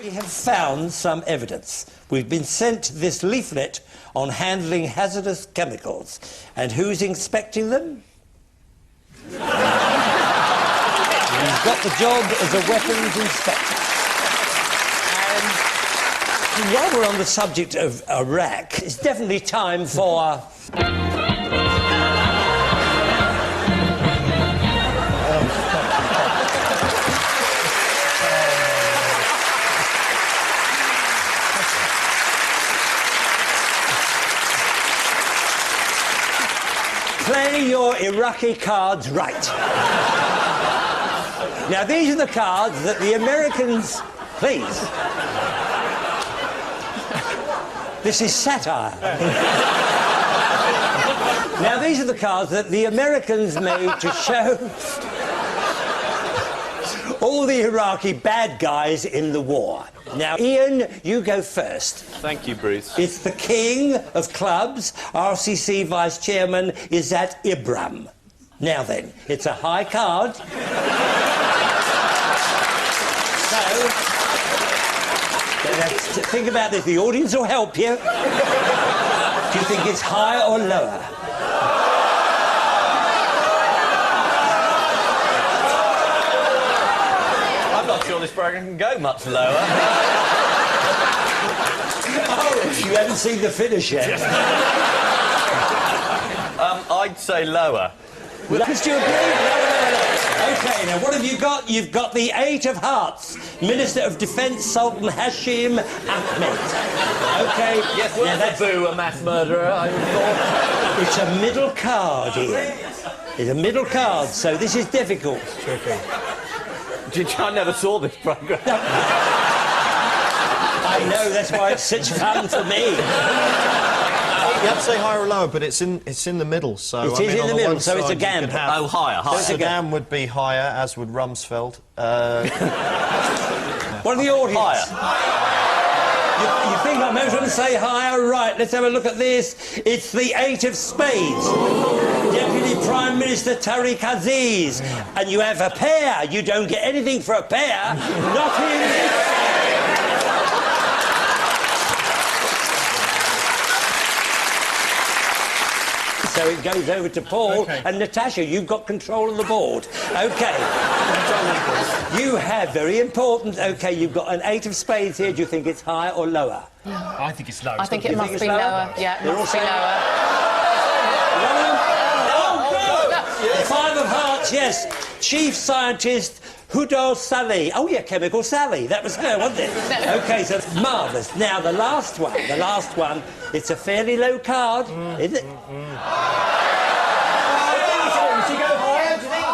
We have found some evidence. We've been sent this leaflet on handling hazardous chemicals. And who's inspecting them? He's got the job as a weapons inspector. And while we're on the subject of Iraq, it's definitely time for... Play your Iraqi cards right. Now, these are the cards that the Americans... Please. This is satire. Now, these are the cards that the Americans made to show all the Iraqi bad guys in the war. Now, Ian, you go first. Thank you, Bruce. It's the king of clubs. RCC vice chairman is that Ibram. Now then, it's a high card. So, think about this. The audience will help you. Do you think it's higher or lower? I'm not sure this programme can go much lower. Oh, you haven't seen the finish yet. I'd say lower. Because do you agree? No. OK, now what have you got? You've got the Eight of Hearts, Minister of Defence Sultan Hashim Ahmed. OK. Yes, well, that's a mass murderer, I would have thought. It's a middle card here. It's a middle card, so this is difficult. Tricky. I never saw this programme. I know, that's why it's such fun for me. You have to say higher or lower, but it's in the middle, so... It is in the middle, so it's a gamble. Oh, higher. Saddam would be higher, as would Rumsfeld. What are the audience? Higher. You think I might as well say higher? Right, let's have a look at this. It's the Eight of Spades. Deputy Prime Minister Tariq Aziz. And you have a pair. You don't get anything for a pair. Not in... So it goes over to Paul. Okay. And Natasha, you've got control of the board. OK. You have, very important, OK, you've got an Eight of Spades here. Do you think it's higher or lower? I think it's lower. I think it must be lower. Yeah, it must be lower. Oh, Five of Hearts, yes. Chief Scientist Hudo Sally. Oh, yeah, Chemical Sally. That was her, wasn't it? No. OK, so it's marvellous. Now, the last one, it's a fairly low card, isn't it? Should you go higher, do you think?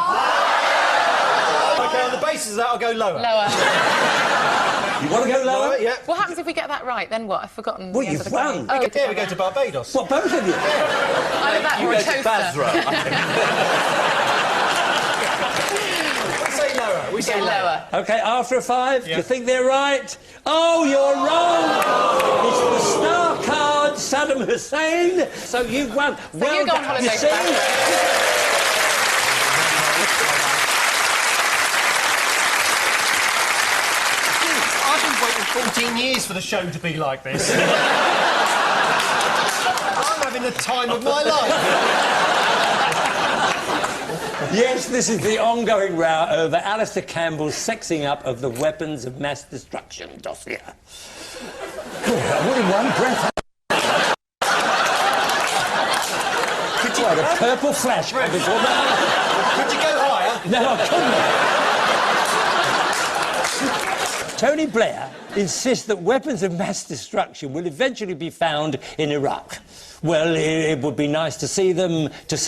OK, on the basis of that, I'll go lower. Lower. You want to go lower? Yeah. What happens if we get that right, then what? I've forgotten. Well, you've won. Oh, yeah, we go to Barbados. What, both of you? Either that or a toaster. We say lower. OK, after a five, do you think they're right? Oh, you're wrong! It's the star card, Saddam Hussein. So you've won. So well, you go on holiday to I've been waiting 14 years for the show to be like this. I'm having the time of my life. Yes, this is the ongoing row over Alistair Campbell's sexing up of the weapons of mass destruction dossier. What in one breath? Could you have a purple flash before that? Could you go higher? No, I couldn't. Tony Blair insists that weapons of mass destruction will eventually be found in Iraq. Well, it would be nice to see them. This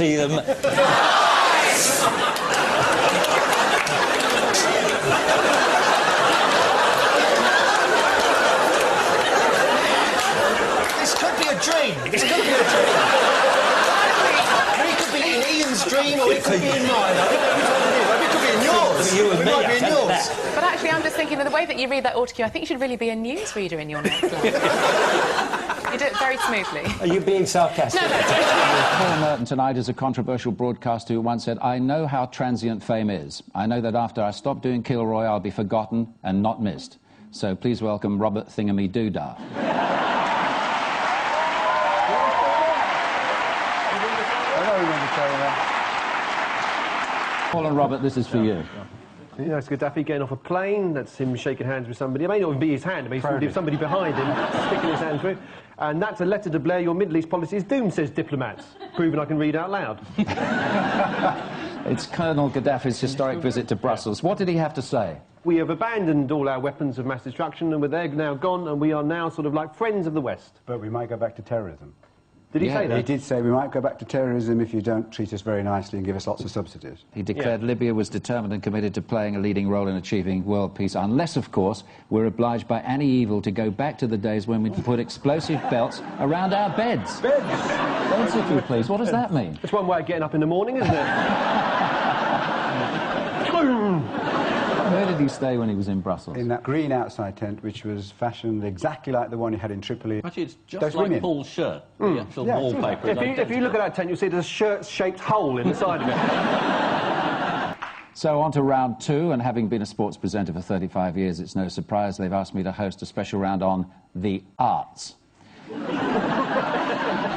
could be a dream. It could be in Ian's dream, or it could be in mine. I don't know which one it is. Maybe it could be in yours. You and it me, might be in yours. But actually, I'm just thinking of the way that you read that autocue. I think you should really be a newsreader in your next life. You do it very smoothly. Are you being sarcastic? No. Paul Merton tonight is a controversial broadcaster who once said, "I know how transient fame is. I know that after I stop doing Kilroy, I'll be forgotten and not missed. So please welcome Robert Thingamy Doodah. Paul and Robert, this is for you. You know, it's Gaddafi getting off a plane, that's him shaking hands with somebody. It may not even be his hand, it may be somebody behind him sticking his hand through. And that's a letter to Blair, your Middle East policy is doomed, says diplomats. Proving I can read out loud. It's Colonel Gaddafi's historic visit to Brussels. What did he have to say? We have abandoned all our weapons of mass destruction and they're now gone and we are now sort of like friends of the West. But we might go back to terrorism. Did he say that? He did say we might go back to terrorism if you don't treat us very nicely and give us lots of subsidies. He declared Libya was determined and committed to playing a leading role in achieving world peace, unless, of course, we're obliged by any evil to go back to the days when we'd put explosive belts around our beds. Beds, if you please. What does that mean? It's one way of getting up in the morning, isn't it? Where did he stay when he was in Brussels? In that green outside tent, which was fashioned exactly like the one he had in Tripoli. Actually, it's just Those like women. Paul's shirt. The actual Yeah, wallpaper. If you look at that tent, you'll see there's a shirt-shaped hole in the side of it. So on to round two, and having been a sports presenter for 35 years, it's no surprise they've asked me to host a special round on the arts.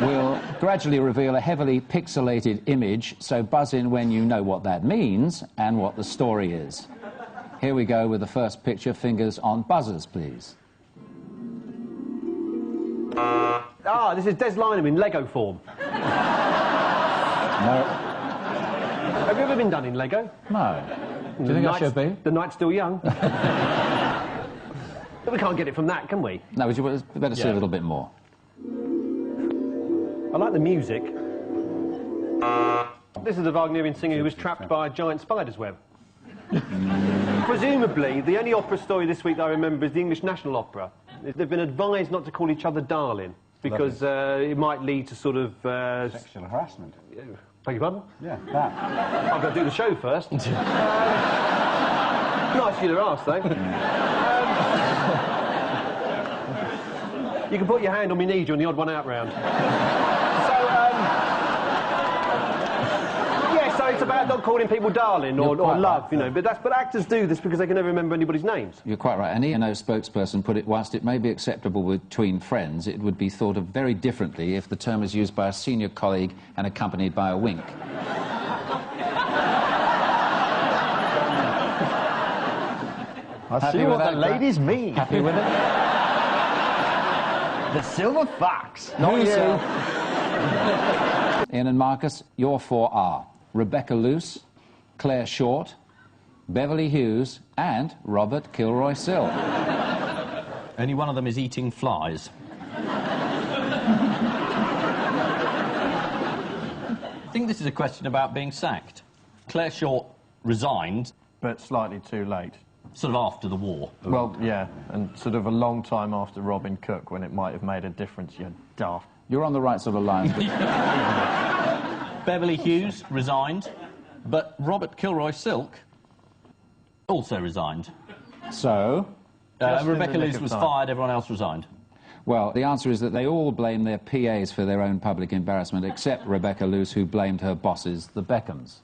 We'll gradually reveal a heavily pixelated image, so buzz in when you know what that means and what the story is. Here we go with the first picture. Fingers on buzzers, please. Ah, this is Des Lynam in Lego form. No. Have you ever been done in Lego? No. Do you think I should be? The night's still young. But we can't get it from that, can we? No, we better see a little bit more. I like the music. This is the Wagnerian singer who was trapped by a giant spider's web. Presumably, the only opera story this week that I remember is the English National Opera. They've been advised not to call each other darling, because it might lead to sort of... Sexual harassment. Beg your pardon? Yeah, that. I've got to do the show first. Nice of you to ask, though. You can put your hand on my knee during the odd one out round. So it's about not calling people darling or love, you know. But actors do this because they can never remember anybody's names. You're quite right. An E&O spokesperson put it, whilst it may be acceptable between friends, it would be thought of very differently if the term is used by a senior colleague and accompanied by a wink. I see what the ladies mean. Happy with it? The silver fox. Not you. Ian and Marcus, your four are Rebecca Luce, Claire Short, Beverly Hughes and Robert Kilroy Sill. Only one of them is eating flies. I think this is a question about being sacked. Claire Short resigned, But slightly too late. sort of after the war. Well, yeah, and sort of a long time after Robin Cook, when it might have made a difference, you daft. You're on the right sort of line. Beverly Hughes resigned, but Robert Kilroy Silk also resigned. So, Rebecca Luce was fired, everyone else resigned. well, the answer is that they all blame their PAs for their own public embarrassment, except Rebecca Luce, who blamed her bosses, the Beckhams.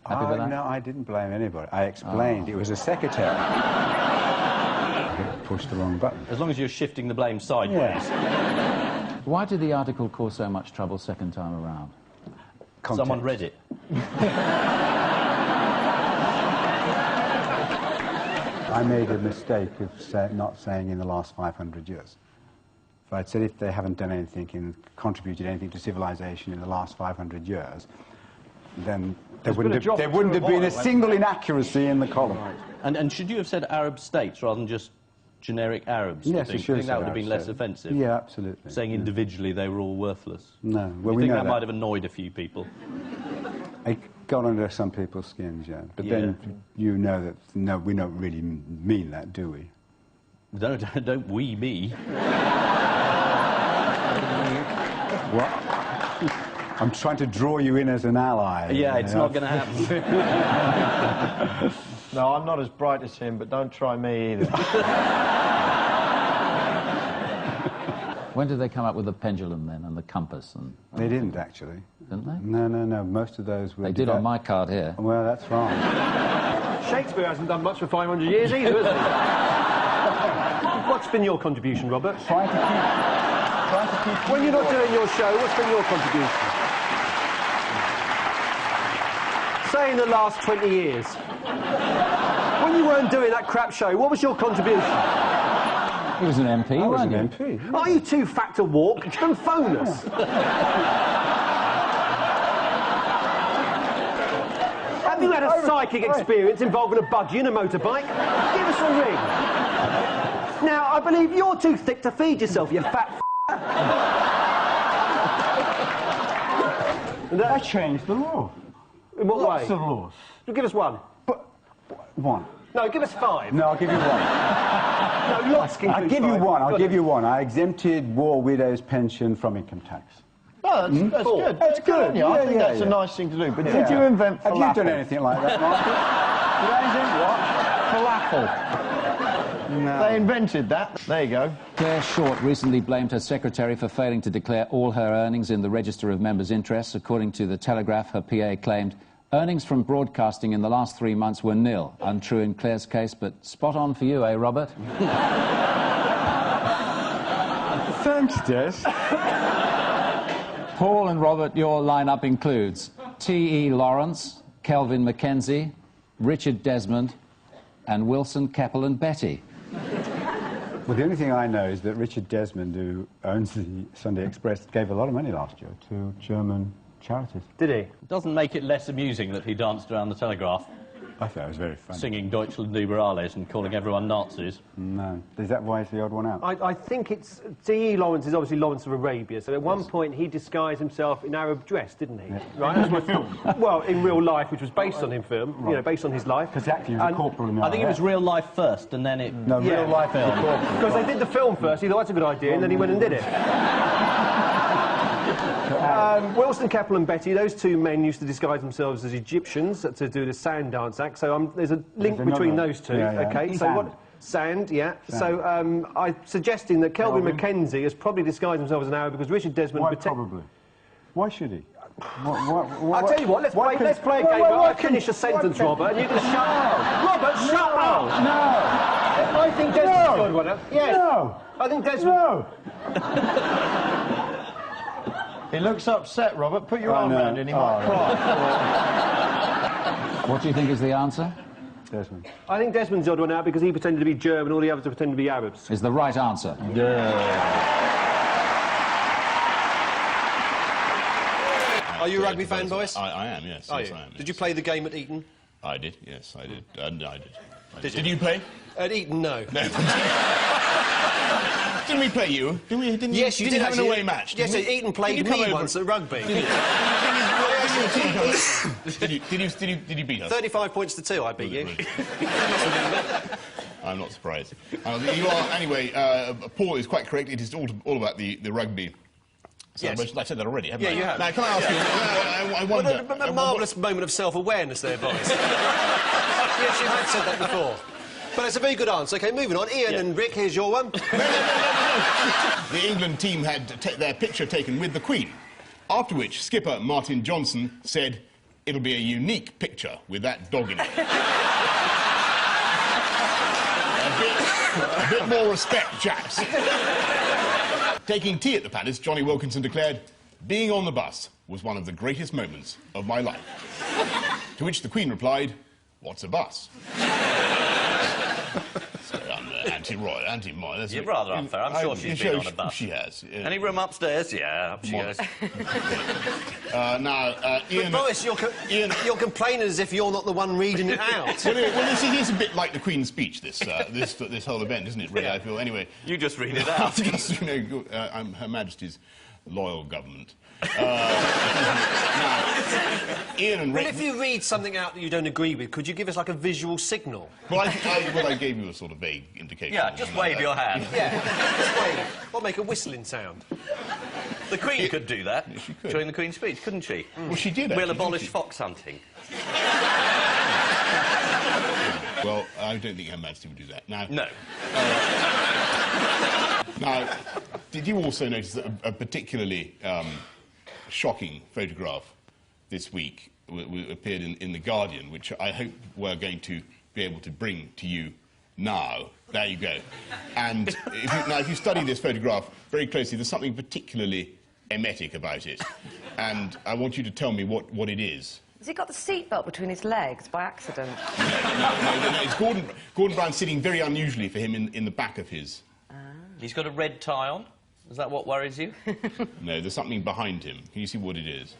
Happy with that? No, I didn't blame anybody. I explained it was a secretary. Pushed the wrong button. As long as you're shifting the blame sideways. Yes. Why did the article cause so much trouble second time around? Context. Someone read it. I made a mistake of not saying in the last 500 years. If I'd said if they haven't done anything and contributed anything to civilization in the last 500 years, then there wouldn't have been a single inaccuracy in the column. Right. And should you have said Arab states rather than just generic Arabs? Yes, I think that would have been less offensive. Yeah, absolutely. Saying individually they were all worthless. No, well, you we think know that might have annoyed a few people? It got under some people's skins, yeah. But then you know that, no, we don't really mean that, do we? Don't we, me? What? I'm trying to draw you in as an ally. Yeah, it's not going to happen. No, I'm not as bright as him, but don't try me either. When did they come up with the pendulum then and the compass? And They didn't, actually. didn't they? No. Most of those were... They did on my card here. Well, that's wrong. Shakespeare hasn't done much for 500 years either, has he? What's been your contribution, Robert? Trying to keep... When you're not doing your show, what's been your contribution? Say in the last 20 years. When you weren't doing that crap show, what was your contribution? He was an MP, wasn't he? MP. Are you too fat to walk? Then phone us. Have you had a psychic experience involving a budgie and a motorbike? Give us a ring. Now, I believe you're too thick to feed yourself, you fat I changed the law. In what Lots way? of laws. Well, give us one. But... one. No, give us 5. No, I'll give you one. No, lots can I'll give you one. I'll give you one. I exempted war widows' pension from income tax. Oh, that's good. That's good. Yeah, I think that's a nice thing to do. But did you invent falafel? Have you done anything like that, Martin? Did I invent what? Falafel. No. They invented that. There you go. Claire Short recently blamed her secretary for failing to declare all her earnings in the Register of Members' Interests. According to The Telegraph, her PA claimed earnings from broadcasting in the last 3 months were nil. Untrue in Claire's case, but spot on for you, eh, Robert? Thanks, Des. Paul and Robert, your lineup includes T.E. Lawrence, Kelvin Mackenzie, Richard Desmond, and Wilson, Keppel and Betty. Well, the only thing I know is that Richard Desmond, who owns the Sunday Express, gave a lot of money last year to German charities. Did he? It doesn't make it less amusing that he danced around the Telegraph, I thought it was very funny. singing Deutschland über alles and calling everyone Nazis. No. Is that why it's the odd one out? I think it's... T.E. Lawrence is obviously Lawrence of Arabia, so at one point he disguised himself in Arab dress, didn't he? Yeah. Right? That's my film. Well, in real life, which was based on him film, you know, based on his life. Exactly, he was a corporal in the I think it was real life first, and then it... No, Yeah. real life film. Because they did the film first, he thought that's a good idea, and then he went and did it. Wilson, Keppel and Betty, those two men used to disguise themselves as Egyptians to do the sand dance act, so there's a link There's between another. those two, Yeah, yeah. okay? So Sand. what... Sand, yeah. Sand. So I'm suggesting that Kelvin Kelvin. Mackenzie has probably disguised himself as an Arab because Richard Desmond... Why probably? Why should he? I'll tell you what, let's play a game where I finish a sentence, Robert, and you can shut up. Robert, shut up! No! I think Desmond's got one up. Yes. No! I think Desmond... No! He looks upset, Robert. Put your arm around him. He might cry. What do you think is the answer? Desmond. I think Desmond's the odd one out because he pretended to be German, all the others pretended to be Arabs. Is the right answer. Are you a rugby fan, boys? I am, yes. Are Yes, you? I am. Did you play the game at Eton? I did, yes, I did. I did. Did you play? At Eton, no. No. Didn't we play you? Yes, you did have actually. an away match. Yes, didn't we? Eton played Did you come me over? once at rugby. Did you beat us? 35 points to 2, I beat you. I'm not surprised. You are, anyway, Paul is quite correct. It is all about the rugby. Yes. I said that already, haven't I? Yeah, you have. Now, can I ask you, I wonder... A marvellous moment of self-awareness there, boys. Yes, you had said that before. But it's a very good answer. OK, moving on. Ian and Rick, here's your one. The England team had their picture taken with the Queen, after which skipper Martin Johnson said, "It'll be a unique picture with that dog in it." a bit more respect, chaps. Taking tea at the Palace, Johnny Wilkinson declared, "Being on the bus was one of the greatest moments of my life." To which the Queen replied, "What's a bus?" So I'm anti-royal, anti-mine. You're rather unfair. I'm sure she's been on a bus. She has. Any room upstairs? Yeah, up she goes. Now, Ian... But Boris, you're complaining as if you're not the one reading it out. Well, this is a bit like the Queen's speech, this whole event, isn't it, really, I feel? Anyway... You just read it out. Just, I'm Her Majesty's loyal government. Now, Ian and Rick... Well, if you read something out that you don't agree with, could you give us, like, a visual signal? Well, I gave you a sort of vague indication. Yeah, just wave your hand. Yeah, just wave. Or make a whistling sound. The Queen could do that she could. during the Queen's speech, couldn't she? Well, she did, We'll actually, abolish didn't fox hunting. Well, I don't think Her Majesty would do that. Now... No. Now, did you also notice that a particularly shocking photograph this week appeared in The Guardian, which I hope we're going to be able to bring to you now, There you go. And if you study this photograph very closely, there's something particularly emetic about it. And I want you to tell me what it is. Has he got the seatbelt between his legs by accident? No, it's Gordon Brown sitting very unusually for him in the back of his... He's got a red tie on? Is that what worries you? No, there's something behind him. Can you see what it is?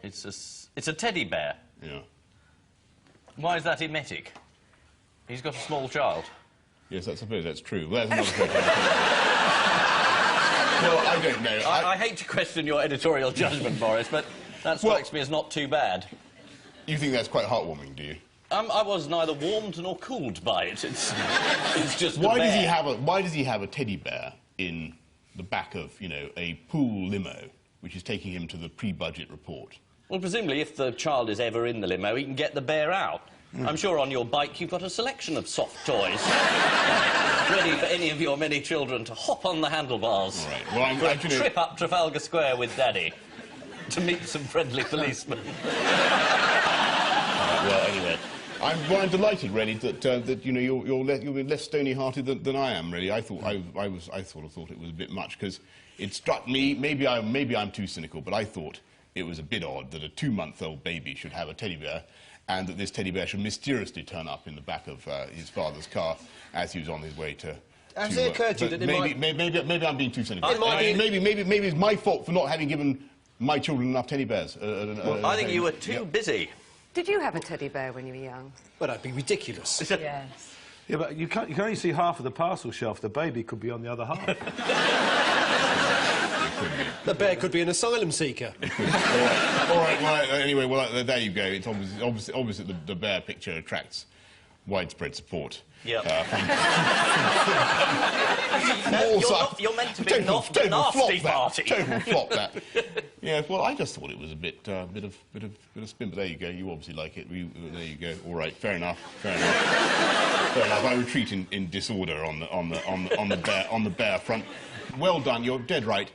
It's a teddy bear. Yeah. Why is that emetic? He's got a small child. Yes, I suppose that's true. Well, there's another photograph. Well, I don't know. I hate to question your editorial judgment, Boris, but that strikes me as not too bad. You think that's quite heartwarming, do you? I was neither warmed nor cooled by it. It's just why does he have a teddy bear in the back of, you know, a pool limo, which is taking him to the pre-budget report? Well, presumably, if the child is ever in the limo, he can get the bear out. I'm sure on your bike you've got a selection of soft toys ready for any of your many children to hop on the handlebars. Right. Well, I'm for a trip up Trafalgar Square with Daddy to meet some friendly policemen. Well, anyway, I'm delighted, really, that you know you're less stony-hearted than I am. Really, I sort of thought it was a bit much because it struck me. Maybe I'm too cynical, but I thought it was a bit odd that a 2-month-old baby should have a teddy bear, and that this teddy bear should mysteriously turn up in the back of his father's car as he was on his way to... Has it occurred to you that it maybe I'm being too cynical. Maybe it's my fault for not having given my children enough teddy bears. Well, I think you were too busy. Did you have a teddy bear when you were young? Well, that'd be ridiculous. Yes. Yeah, but you can only see half of the parcel shelf. The baby could be on the other half. The bear could be an asylum seeker. All right, well, anyway, well, there you go. It's obvious that the bear picture attracts widespread support. Yeah. You're meant to be not the nasty party. Total flop, that. Yeah, well, I just thought it was a bit of spin, but there you go. You obviously like it. There you go. All right, fair enough. Fair enough. I retreat in disorder on the bear front. Well done. You're dead right.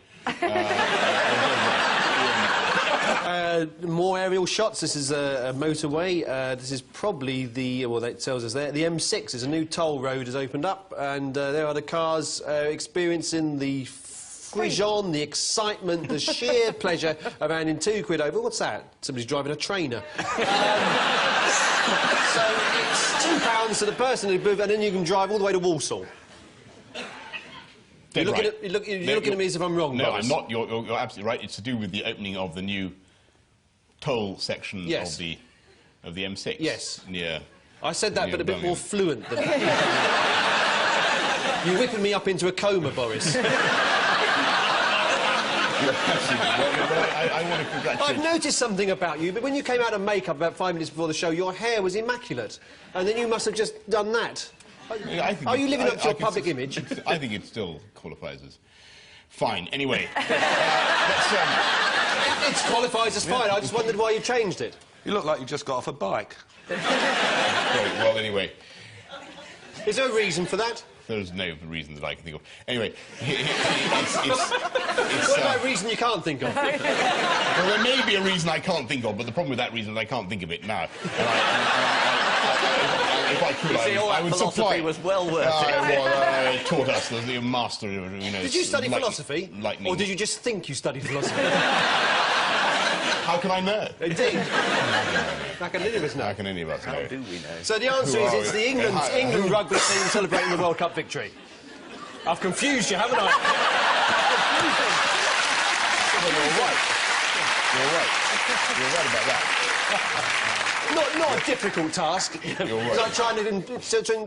More aerial shots. This is a motorway. This is probably the... Well, that tells us there. The M6 is a new toll road has opened up, and there are the cars experiencing the frisson, the excitement, the sheer pleasure of handing £2 over. What's that? Somebody's driving a trainer. So it's £2 to the person who moved, and then you can drive all the way to Walsall. You're looking at me as if I'm wrong, No, Boris. I'm not. You're absolutely right. It's to do with the opening of the new toll section of the M6. Yes. Yeah. I said that, but a bit more fluent than that. You're whipping me up into a coma, Boris. I want to congratulate... I've noticed something about you, but when you came out of makeup about 5 minutes before the show, your hair was immaculate. And then you must have just done that. Are you living up to your public image? I think it still qualifies as fine. Anyway, it qualifies as fine. I just wondered why you changed it. You look like you just got off a bike. Well, anyway. Is there a reason for that? There's no reason that I can think of. Anyway, what about a reason you can't think of? Well, there may be a reason I can't think of, but the problem with that reason is I can't think of it now. If I could, I would supply. Was well worth it. Well, taught us as the master, you know. Did you study philosophy? Lightning. Or did you just think you studied philosophy? How can I know? Indeed. How can any of us know? How can any of us know? How do we know? So the answer is it's the England rugby team celebrating the World Cup victory. I've confused you, haven't I? You're right. You're right about that. Not a difficult task. You're right. It's like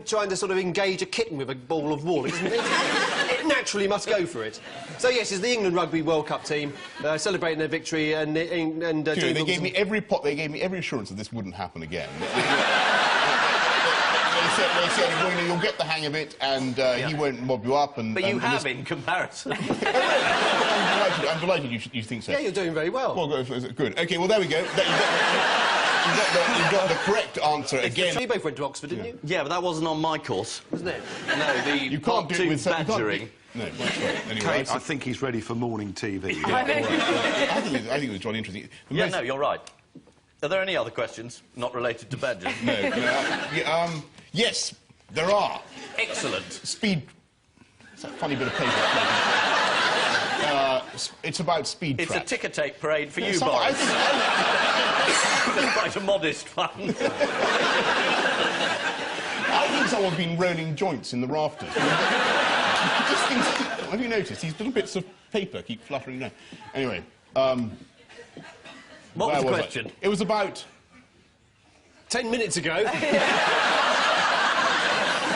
trying to sort of engage a kitten with a ball of wool. It naturally must go for it. So yes, it's the England Rugby World Cup team celebrating their victory and they gave me every assurance that this wouldn't happen again. They said well, you'll get the hang of it, and he won't mob you up. But you have, in comparison. I'm delighted you think so. Yeah, you're doing very well. Well, good. OK, well, there we go. You've got the correct answer again. You both went to Oxford, didn't you? Yeah, but that wasn't on my course. Wasn't it? No, you can't do it with badgering. No, that's right. Anyway, Kate, I think he's ready for morning TV. Yeah, I think it was jolly interesting. Yeah, no, you're right. Are there any other questions not related to badgers? No. Yes, There are. Excellent. Speed... It's that funny bit of paper. It's about speed It's trap. a ticker tape parade for you, Some- Boris. It's quite a modest one. I think someone's been rolling joints in the rafters. Just things, have you noticed? These little bits of paper keep fluttering down. Anyway, What was the where question? It was about... 10 minutes ago.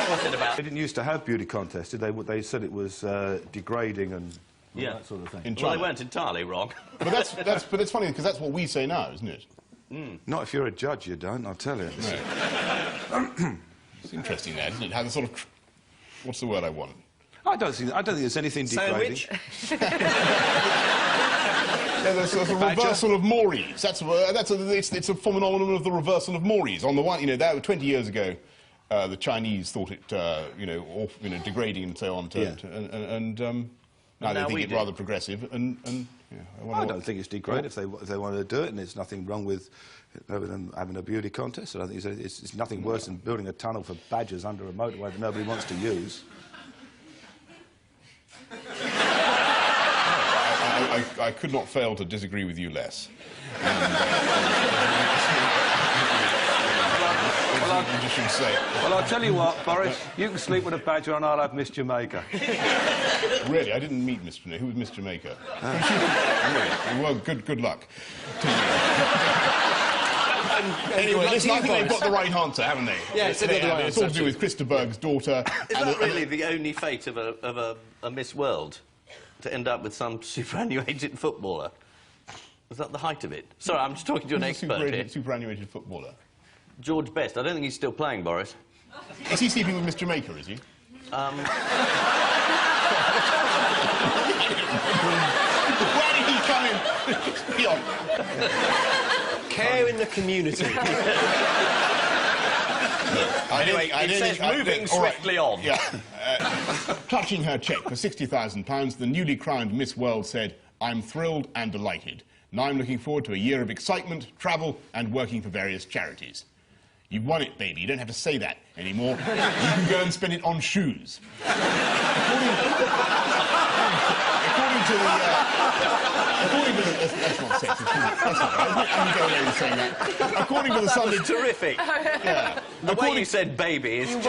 What's it about? They didn't used to have beauty contests, did they? They said it was degrading and all Yeah. that sort of thing. In Well, China. they weren't entirely wrong. But it's funny because that's what we say now, isn't it? Not if you're a judge, you don't, I'll tell you. It's interesting, that, isn't it? How the sort of... What's the word I want? I don't think there's anything degrading. Sandwich? Yeah, there's a reversal of mores. It's a phenomenon of the reversal of mores. On the one, you know, that 20 years ago, the Chinese thought it, degrading and so on. Now they think it's rather progressive. And I don't think it's degrading if they want to do it, and there's nothing wrong with them having a beauty contest. I don't think it's nothing worse than building a tunnel for badgers under a motorway that nobody wants to use. I could not fail to disagree with you less. Well, I'll tell you what, Boris, you can sleep with a badger and I'll have Miss Jamaica. Really? I didn't meet Miss Jamaica. Who was Miss Jamaica? Really? Well, good luck. Anyway, listen, I think they've got the right answer, haven't they? Yeah, it's all to do with Christa Berg's daughter. Is that really the only fate of a Miss World? To end up with some superannuated footballer? Was that the height of it? Sorry, I'm just talking to an expert here. Superannuated footballer. George Best. I don't think he's still playing, Boris. Is he sleeping with Miss Jamaica, is he? Where did he come in? Beyond. Care in the community. Anyway, it says moving swiftly on. Yeah. Clutching her cheque for £60,000, the newly crowned Miss World said, "I'm thrilled and delighted. Now I'm looking forward to a year of excitement, travel, and working for various charities." You've won it, baby. You don't have to say that anymore. You can go and spend it on shoes. That's not sexist, is it? That's not right. I'm going away saying that. According to the Sunday... Terrific. Yeah. The way you said baby is just...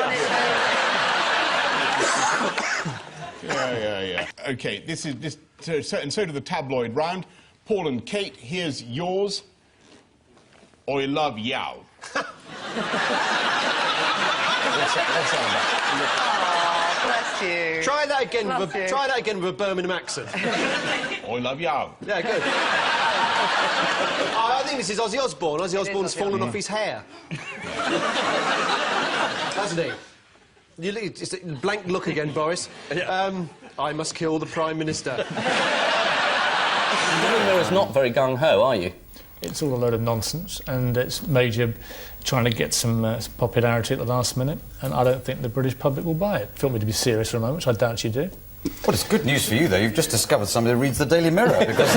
Yeah. OK, so to the tabloid round. Paul and Kate, here's yours. I love yow. What's that Bless you. Try that again with a Birmingham accent. I love yow. Yeah, good. I think this is Ozzy Osbourne. Ozzy Osbourne's fallen off his hair. Hasn't he? You look, just a blank look again, Boris. I must kill the Prime Minister. It's not very gung-ho, are you? It's all a load of nonsense, and it's major trying to get some popularity at the last minute, and I don't think the British public will buy it. If you want me to be serious for a moment, which I doubt you do. Well, it's good news for you, though. You've just discovered somebody who reads the Daily Mirror, because...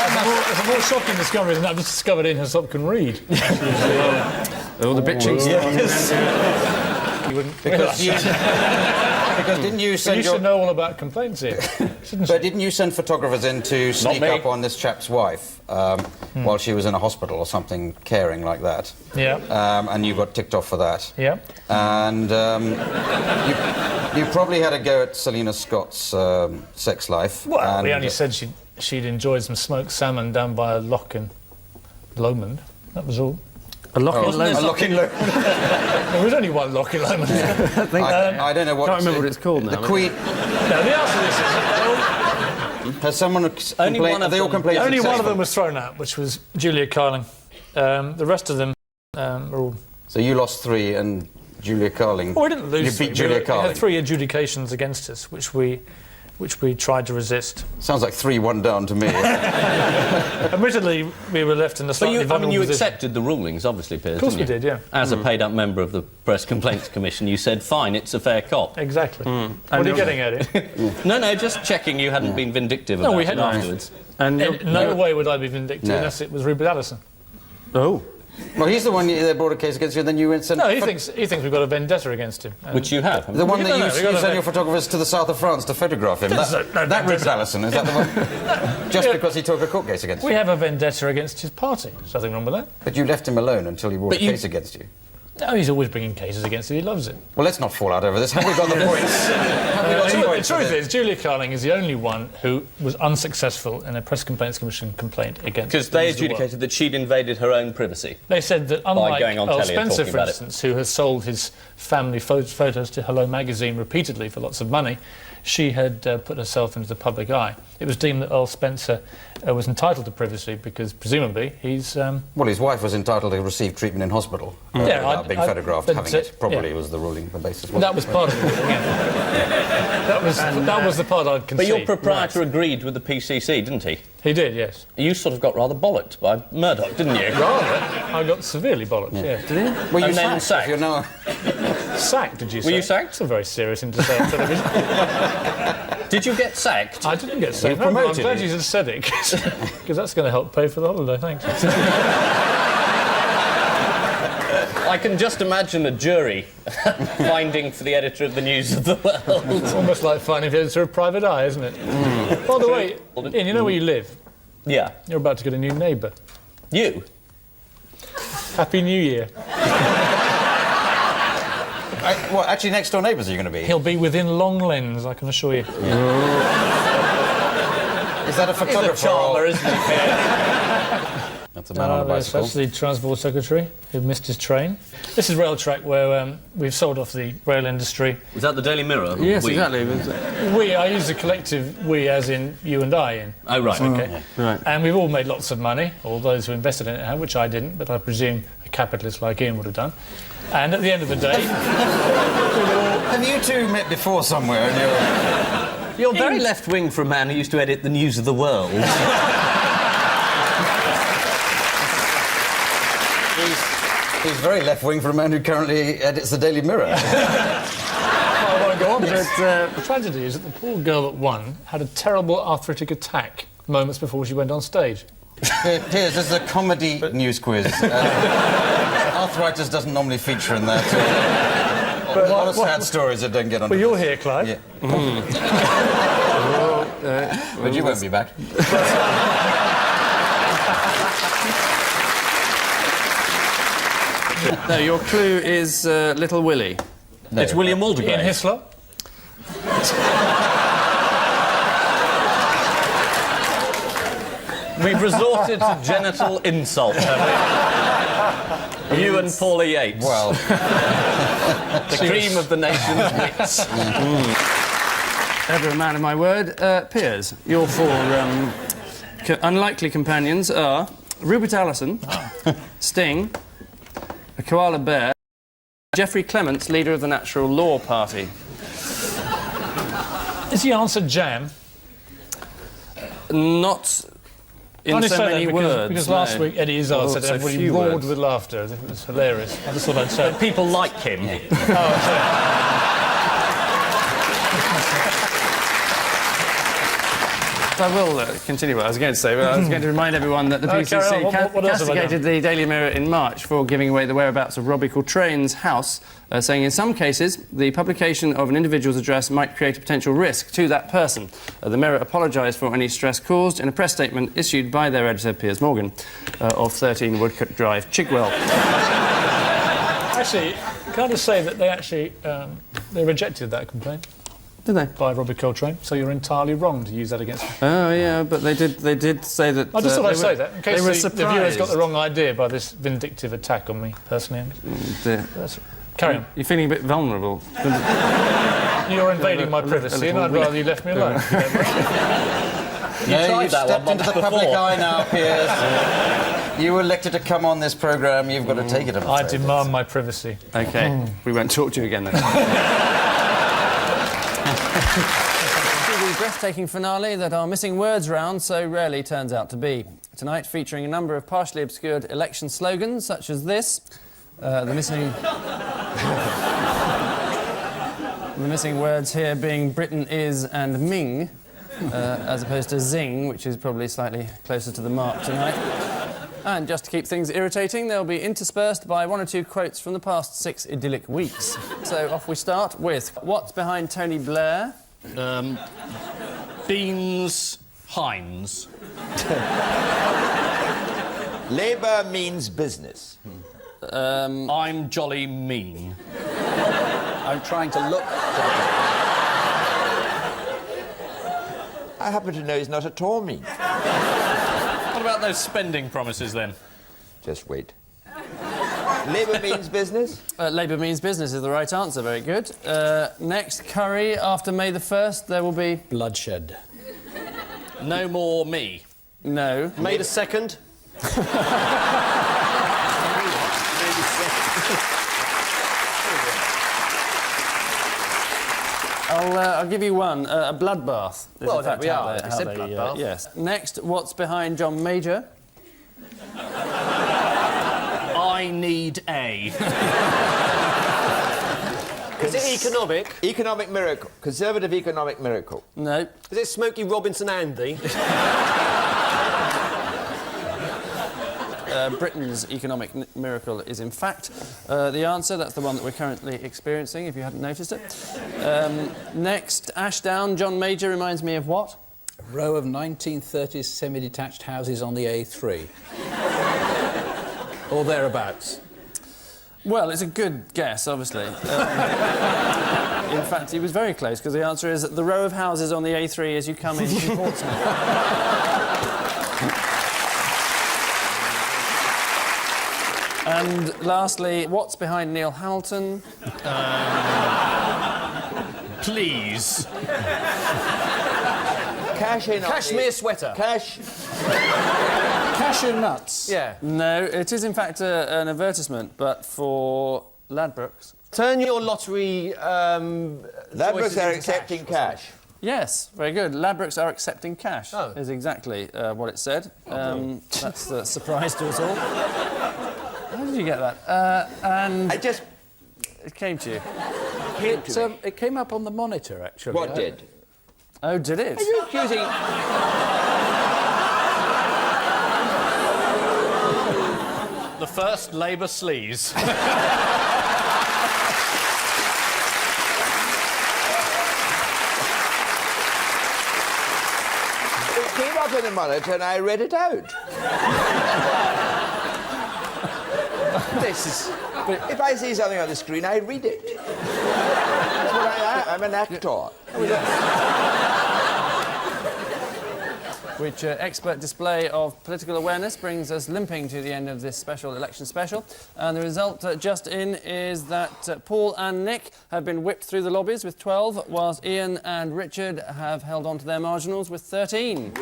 It's a more shocking discovery than I've just discovered Ian Hyslop can read. All the bitching. Yes. You wouldn't Because didn't you send you should know all about complaints here, shouldn't you? But didn't you send photographers in to sneak up on this chap's wife while she was in a hospital or something, caring like that? Yeah. And you got ticked off for that. Yeah. And you probably had a go at Selina Scott's sex life. Well, we only said she'd enjoyed some smoked salmon down by a loch in Lomond. That was all. A loch in Lomond? A loch in Lomond. There was only one loch in Lomond. I don't know what... I can't remember what it's called now. The Queen... No, the answer to this is... Has someone complained? Have they all complained? Only one of them was thrown out, which was Julia Carling. The rest of them are all... So you lost 3 and Julia Carling... Oh, we didn't lose. You beat Julia Carling. We had 3 adjudications against us, which we tried to resist. Sounds like 3-1 down to me. Admittedly, we were left in a slightly vulnerable you position. accepted the rulings, obviously, Piers, Of course didn't we you? did, yeah. As a paid-up member of the Press Complaints Commission, you said, fine, it's a fair cop. Exactly. What are you getting at it? No, just checking you hadn't been vindictive No, about we it had not. afterwards. And in no way would I be vindictive unless it was Rupert Allison. Oh. Well, he's the one that brought a case against you, and then you went... No, he thinks we've got a vendetta against him. Which you have. The one that you sent your photographers to the south of France to photograph him. That Rupert Allison, is that the one? Just because he took a court case against you? We have a vendetta against his party. There's nothing wrong with that. But you left him alone until he brought a case against you. No, he's always bringing cases against it. He loves it. Well, let's not fall out over this. Have we got the points? The truth is, Julia Carling is the only one who was unsuccessful in a Press Complaints Commission complaint against... Because they adjudicated that she'd invaded her own privacy. They said that unlike Earl Spencer, for instance, who has sold his family photos to Hello magazine repeatedly for lots of money, she had put herself into the public eye. It was deemed that Earl Spencer was entitled to privacy because, presumably, he's... Well, his wife was entitled to receive treatment in hospital without being photographed having it. Probably was the ruling, the basis. That was part of the ruling, that was the part I'd concede. But your proprietor agreed with the PCC, didn't he? He did, yes. You sort of got rather bollocked by Murdoch, didn't you? Rather. I got severely bollocked, yeah. Did you? Were you sacked? You know... Sacked, did you say? Were you sacked? That's a very serious thing to say on television. Did you get sacked? I didn't get sacked. I'm glad you said it, because that's going to help pay for the holiday, thanks. I can just imagine a jury finding for the editor of the News of the World. It's almost like finding the editor of Private Eye, isn't it? By the way, Ian, you know where you live? Yeah. You're about to get a new neighbour. You? Happy New Year. Well, actually, next door neighbours are you going to be? He'll be within long lens, I can assure you. Is that a photographer? He's a charmer, isn't he? That's a man on a bicycle. That's the Transport Secretary who missed his train. This is Railtrack, where we've sold off the rail industry. Was that the Daily Mirror? Yes, exactly. I use the collective we as in you and I, Ian. Oh, right. Okay. Right. And we've all made lots of money, all those who invested in it have, which I didn't, but I presume a capitalist like Ian would have done. And at the end of the day... Have you two met before somewhere? And you're very left-wing for a man who used to edit the News of the World. He's very left-wing for a man who currently edits the Daily Mirror. I won't go on, but the tragedy is that the poor girl that won had a terrible arthritic attack moments before she went on stage. Piers, this is a comedy news quiz. Arthritis doesn't normally feature in that. But a lot of sad stories that don't get on. Well, you're here, Clive. Yeah. But you won't be back. No, your clue is Little Willie. No. It's William Waldegrave. Ian Hislop. We've resorted to genital insult, haven't we? You and Paula Yates. Well... the cream of the nation's wits. Ever a man of my word. Piers, your four unlikely companions are Rupert Allison, Sting, a koala bear, Geoffrey Clements, leader of the Natural Law Party. Is the answer jam? Not in so many words. Because last week Eddie Izzard said everybody roared with laughter. I think it was hilarious. I just thought I'd say... But people like him. I will continue what I was going to say, but I was going to remind everyone that the PCC castigated the Daily Mirror in March for giving away the whereabouts of Robbie Coltrane's house, saying in some cases the publication of an individual's address might create a potential risk to that person. The Mirror apologised for any stress caused in a press statement issued by their editor, Piers Morgan, of 13 Woodcote Drive, Chigwell. Actually, can I just say that they rejected that complaint? Did they? By Robbie Coltrane, so you're entirely wrong to use that against me. Oh, yeah, but they did say that... I just thought I'd say that, in case the surprised. viewers got the wrong idea by this vindictive attack on me, personally. Carry on. You're feeling a bit vulnerable. You're invading my privacy, and I'd rather you left me alone. You've stepped into the public eye now, Piers. You were elected to come on this programme, you've got to take it. I demand my privacy. OK, we won't talk to you again then. The breathtaking finale that our missing words round so rarely turns out to be. Tonight featuring a number of partially obscured election slogans such as this. The missing words here being Britain is and Ming, as opposed to zing, which is probably slightly closer to the mark tonight. And just to keep things irritating, they'll be interspersed by one or two quotes from the past 6 idyllic weeks. So off we start with what's behind Tony Blair? Beans Heinz. Labour means business. I'm jolly mean. I'm trying to look... I happen to know he's not at all mean. What about those spending promises, then? Just wait. Labour means business? Labour means business is the right answer. Very good. Next, Curry. After May the 1st, there will be... Bloodshed. No more me. No. May the 2nd? I'll give you one. A bloodbath. Well, there we are. We said bloodbath. Yes. Next, what's behind John Major? I need a. Is it economic? Economic miracle. Conservative economic miracle. No. Is it Smokey Robinson Andy? Britain's economic miracle is, in fact, the answer. That's the one that we're currently experiencing, if you hadn't noticed it. Next, Ashdown. John Major reminds me of what? A row of 1930s semi-detached houses on the A3. Or thereabouts. Well, it's a good guess, obviously. In fact, he was very close, because the answer is the row of houses on the A3 as you come in from Portsmouth. And lastly, what's behind Neil Hamilton? Please. Cash in Cashmere sweater. Cash. Cashew nuts. Yeah. No, it is in fact an advertisement, but for Ladbrokes. Turn your lottery. Ladbrokes are accepting cash. Yes, very good. Ladbrokes are accepting cash. Oh. Is exactly what it said. That's a surprise to us all. How did you get that? And I just... It came to you. It came up on the monitor, actually. What did? Oh, did it? Are you accusing... The first Labour sleaze. It came up on the monitor and I read it out. This is... But if I see something on the screen, I read it. That's what I am. I'm an actor. Which expert display of political awareness brings us limping to the end of this special election special. And the result just in is that Paul and Nick have been whipped through the lobbies with 12, whilst Ian and Richard have held on to their marginals with 13.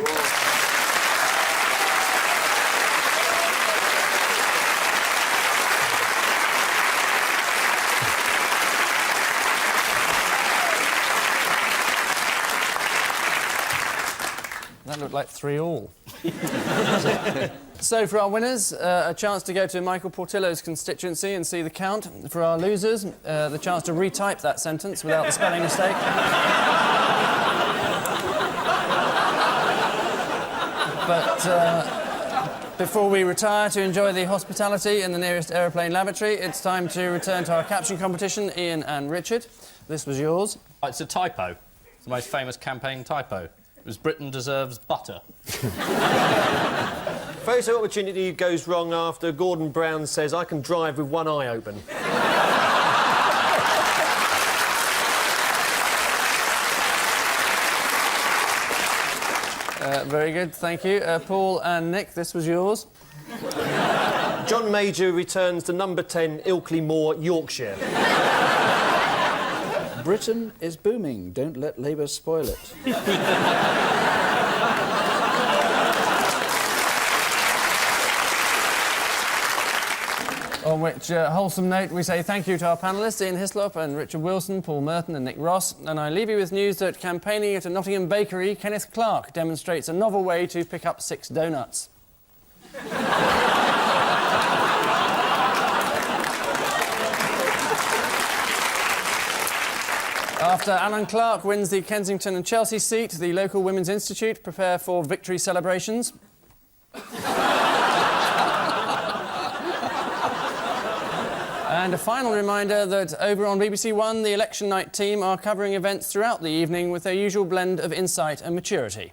That looked like 3-all. So, for our winners, a chance to go to Michael Portillo's constituency and see the count. For our losers, the chance to retype that sentence without the spelling mistake. But before we retire to enjoy the hospitality in the nearest aeroplane lavatory, it's time to return to our caption competition. Ian and Richard, this was yours. It's a typo. It's the most famous campaign typo. It was Britain deserves butter. Photo opportunity goes wrong after Gordon Brown says, I can drive with one eye open. Very good, thank you. Paul and Nick, this was yours. John Major returns to number 10, Ilkley Moor, Yorkshire. Britain is booming. Don't let Labour spoil it. On which wholesome note, we say thank you to our panellists, Ian Hislop and Richard Wilson, Paul Merton and Nick Ross. And I leave you with news that campaigning at a Nottingham bakery, Kenneth Clarke demonstrates a novel way to pick up 6 donuts. After Alan Clark wins the Kensington and Chelsea seat, the local Women's Institute prepare for victory celebrations. And a final reminder that over on BBC One, the election night team are covering events throughout the evening with their usual blend of insight and maturity.